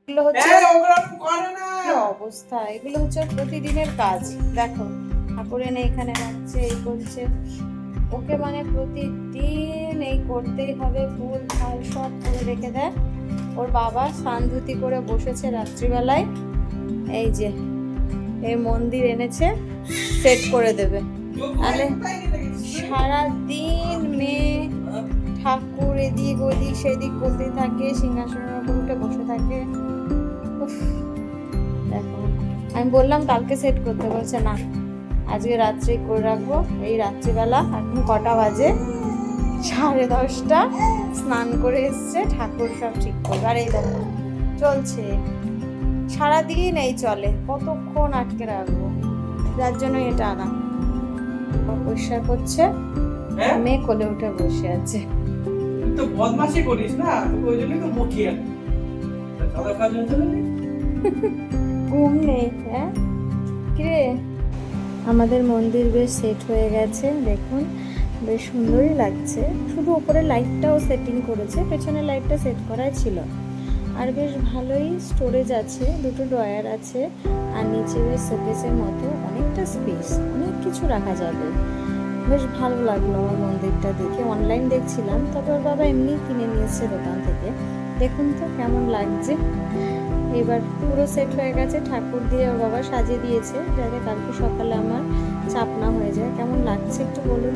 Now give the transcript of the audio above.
এগুলো হচ্ছে অবস্থা, এগুলো হচ্ছে প্রতিদিনের কাজ। দেখো ঠাকুর এনে এখানে রাখছে, এই করছে, ওকে মানে প্রতিদিন এই করতেই হবে। ফুল ফাল সব করে রেখে দেয়। ওর বাবা স্নান ধুতি করে বসেছে রাত্রিবেলায়, এই যে এই মন্দির এনেছে, সেট করে দেবে। তাহলে সারাদিন মেয়ে ঠাকুর এদিক ওদিক সেদিক করতে থাকে, সিংহাসনের উপর উঠে বসে থাকে। দেখো আমি বললাম কালকে সেট করতে, বলছে না আজকে রাত্রে করে রাখবো। এই রাত্রিবেলা এখন কটা বাজে? 10:30। স্নান করে এসছে, ঠাকুর সব ঠিক করবে। আর এই দেখো চলছে সারাদিন, এই চলে, কতক্ষণ আটকে রাখবো? যার জন্য এটা আনা। পরিষ্কার করছে, মেয়ে কোলে উঠে বসে আছে। তো বদমাশি করিস না, তোকে ওই জন্যই তো বকি আর সাদা কাজ হচ্ছে না। ঘুম নেই। হ্যাঁ কিরে, আমাদের মন্দির বেশ সেট হয়ে গেছে, দেখুন বেশ সুন্দরই লাগছে। শুধু উপরে লাইটটাও সেটিং করেছে, পেছনে লাইটটা সেট করাই ছিল। আর বেশ ভালোই স্টোরেজ আছে, দুটো ড্রয়ার আছে, আর নিচে বেশ শোকেসের মতো অনেকটা স্পেস, অনেক কিছু রাখা যাবে। বেশ ভালো লাগলো আমার মন্দিরটা দেখে। অনলাইন দেখছিলাম, তবে ওর বাবা এমনি কিনে নিয়েছে দোকান থেকে। দেখুন তো কেমন লাগছে। এবার পুরো সেট হয়ে গেছে, ঠাকুর দিয়ে ওর বাবা সাজিয়ে দিয়েছে, যাতে কালকে সকালে আমার চাপ না হয়ে যায়। কেমন লাগছে একটু বলুন।